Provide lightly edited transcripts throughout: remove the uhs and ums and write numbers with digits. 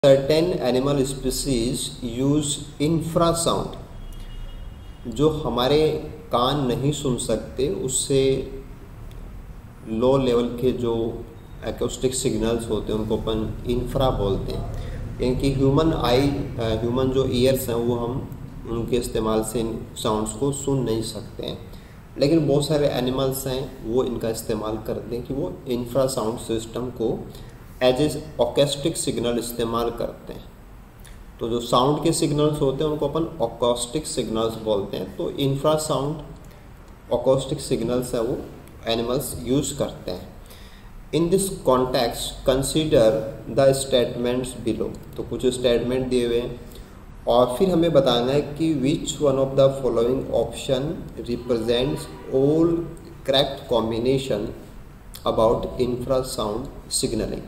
Certain animal species use infrasound, जो हमारे कान नहीं सुन सकते उससे लो लेवल के जो एकॉस्टिक सिग्नल्स होते हैं उनको अपन इंफ्रा बोलते हैं। यानी कि ह्यूमन जो ईयर्स हैं वो हम उनके इस्तेमाल से इन साउंड्स को सुन नहीं सकते हैं, लेकिन बहुत सारे एनिमल्स हैं वो इनका इस्तेमाल करते हैं कि वो इंफ्रा साउंड सिस्टम को एज ए ऑकेस्टिक सिग्नल इस्तेमाल करते हैं। तो जो साउंड के सिग्नल्स होते हैं उनको अपन ऑकोस्टिक सिग्नल्स बोलते हैं। तो इंफ्रा साउंड ऑकोस्टिक सिग्नल्स है वो एनिमल्स यूज़ करते हैं। In this context consider the statements below, तो कुछ स्टेटमेंट दिए हुए हैं और फिर हमें बताना है कि which one of the following option represents all correct combination about infra sound signalling.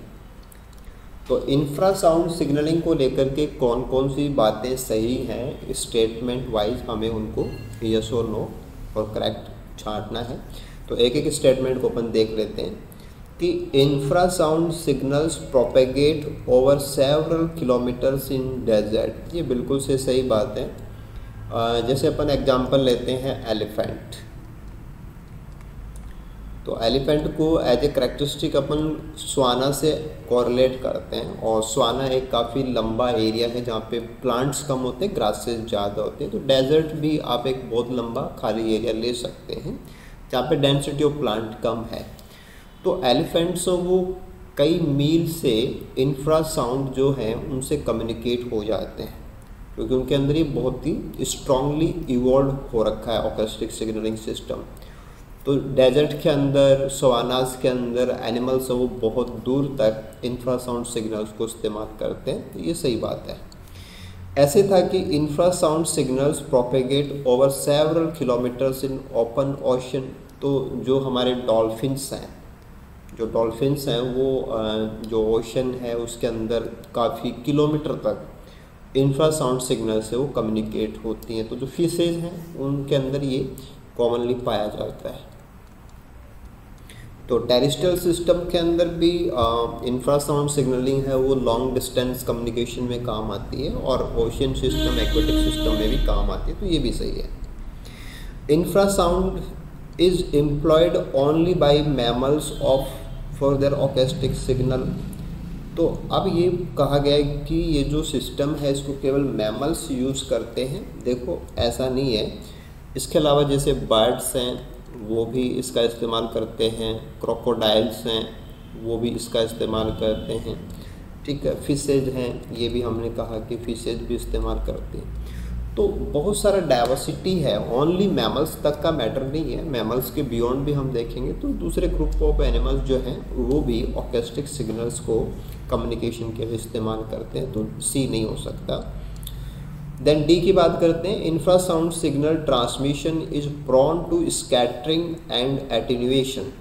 तो इंफ्रा साउंड सिग्नलिंग को लेकर के कौन कौन सी बातें सही हैं, स्टेटमेंट वाइज हमें उनको यस और नो और करेक्ट छांटना है। तो एक एक स्टेटमेंट को अपन देख लेते हैं कि infrasound signals propagate over several kilometres in desert. ये बिल्कुल से सही बात है। जैसे अपन एग्जांपल लेते हैं एलिफेंट, तो एलिफेंट को as a characteristic upon sauna से कोरिलेट करते हैं और स्वाना एक काफ़ी लंबा एरिया है जहाँ पे प्लांट्स कम होते हैं, ग्रासेस ज़्यादा होते हैं। तो डेजर्ट भी आप एक बहुत लंबा खाली एरिया ले सकते हैं जहाँ पे डेंसिटी ऑफ प्लांट कम है। तो एलिफेंट्स वो कई मील से इंफ्रा साउंड जो है उनसे कम्युनिकेट हो जाते हैं, क्योंकि उनके अंदर ये बहुत ही स्ट्रांगली इवॉल्व हो रखा है ऑकेस्टिक सिग्नलिंग सिस्टम। तो डेजर्ट के अंदर, सवानास के अंदर एनिमल्स वो बहुत दूर तक इंफ्रा साउंड सिग्नल्स को इस्तेमाल करते हैं। तो ये सही बात है। ऐसे था कि infrasound signals propagate over several kilometres in open ocean. तो जो हमारे डॉल्फिन्स हैं वो जो ओशन है उसके अंदर काफ़ी किलोमीटर तक इंफ्रा साउंड सिग्नल से वो कम्युनिकेट होती हैं। तो जो फिशेज हैं उनके अंदर ये कॉमनली पाया जाता है। तो टेरेस्ट्रियल सिस्टम के अंदर भी इंफ्रा साउंड सिग्नलिंग है वो लॉन्ग डिस्टेंस कम्युनिकेशन में काम आती है और ओशियन सिस्टम, एक्वेटिक सिस्टम में भी काम आती है। तो ये भी सही है। Infrasound is employed only by mammals of for their acoustic signal. तो अब ये कहा गया है कि ये जो सिस्टम है इसको केवल मैमल्स यूज़ करते हैं। देखो ऐसा नहीं है, इसके अलावा जैसे बर्ड्स हैं वो भी इसका इस्तेमाल करते हैं, क्रोकोडाइल्स हैं वो भी इसका इस्तेमाल करते हैं, ठीक है। फिशेज हैं, ये भी हमने कहा कि फिशेज भी इस्तेमाल करते हैं। तो बहुत सारा डाइवर्सिटी है, ओनली मैमल्स तक का मैटर नहीं है। मैमल्स के बियॉन्ड भी हम देखेंगे तो दूसरे ग्रुप ऑफ एनिमल्स जो हैं वो भी ऑकेस्टिक सिग्नल्स को कम्युनिकेशन के लिए इस्तेमाल करते हैं। तो सी नहीं हो सकता। देन डी की बात करते हैं। Infrasound signal transmission is prone to scattering and attenuation.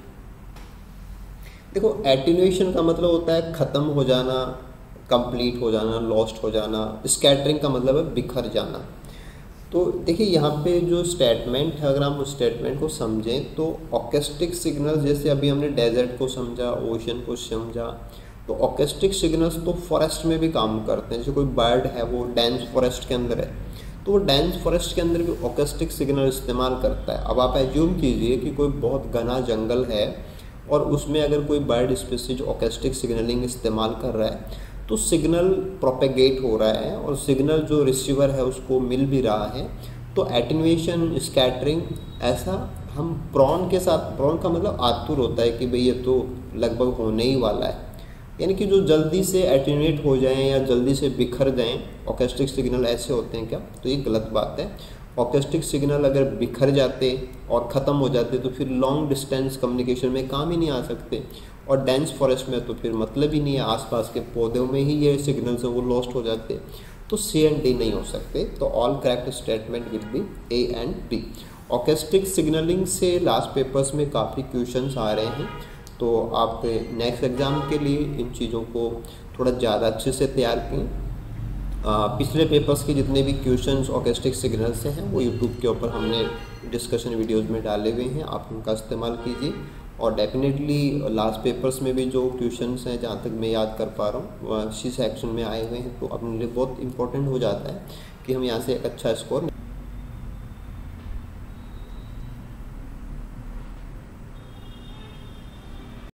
देखो एटेन्यूएशन का मतलब होता है ख़त्म हो जाना, कंप्लीट हो जाना, लॉस्ट हो जाना। स्कैटरिंग का मतलब है बिखर जाना। तो देखिए यहाँ पे जो स्टेटमेंट है, अगर हम उस स्टेटमेंट को समझें तो ऑकेस्टिक सिग्नल, जैसे अभी हमने डेजर्ट को समझा, ओशन को समझा, तो ऑकेस्टिक सिग्नल्स तो फॉरेस्ट में भी काम करते हैं। जैसे कोई बर्ड है वो डेंस फॉरेस्ट के अंदर है तो वो डेंस फॉरेस्ट के अंदर भी ऑकेस्टिक सिग्नल इस्तेमाल करता है। अब आप एज्यूम कीजिए कि कोई बहुत घना जंगल है और उसमें अगर कोई बर्ड स्पीसीज ऑकेस्टिक सिग्नलिंग इस्तेमाल कर रहा है तो सिग्नल प्रोपेगेट हो रहा है और सिग्नल जो रिसीवर है उसको मिल भी रहा है। तो एटेन्यूएशन, स्कैटरिंग, ऐसा हम प्रॉन के साथ, प्रॉन का मतलब आतुर होता है कि भाई ये तो लगभग होने ही वाला है, यानी कि जो जल्दी से एटेन्यूएट हो जाएं या जल्दी से बिखर जाएं। ऑकेस्टिक सिग्नल ऐसे होते हैं क्या? तो ये गलत बात है। ऑकेस्टिक सिग्नल अगर बिखर जाते और ख़त्म हो जाते तो फिर लॉन्ग डिस्टेंस कम्युनिकेशन में काम ही नहीं आ सकते, और डेंस फॉरेस्ट में तो फिर मतलब ही नहीं है, आसपास के पौधों में ही ये सिग्नल्स वो लॉस्ट हो जाते। तो सी एंड डी नहीं हो सकते। तो all correct statement will be A and B. Acoustic signalling से लास्ट पेपर्स में काफ़ी क्वेश्चंस आ रहे हैं, तो आप नेक्स्ट एग्ज़ाम के लिए इन चीज़ों को थोड़ा ज़्यादा अच्छे से तैयार करें। पिछले पेपर्स के जितने भी क्वेश्चंस ऑकेस्टिक सिग्नल से हैं वो यूट्यूब के ऊपर हमने डिस्कशन वीडियोस में डाले हुए हैं, आप उनका इस्तेमाल कीजिए और डेफिनेटली लास्ट पेपर्स में भी जो क्वेश्चंस हैं जहाँ तक मैं याद कर पा रहा हूँ उसी सेक्शन में आए हुए हैं, तो अपने लिए बहुत इंपॉर्टेंट हो जाता है कि हम यहाँ से एक अच्छा स्कोर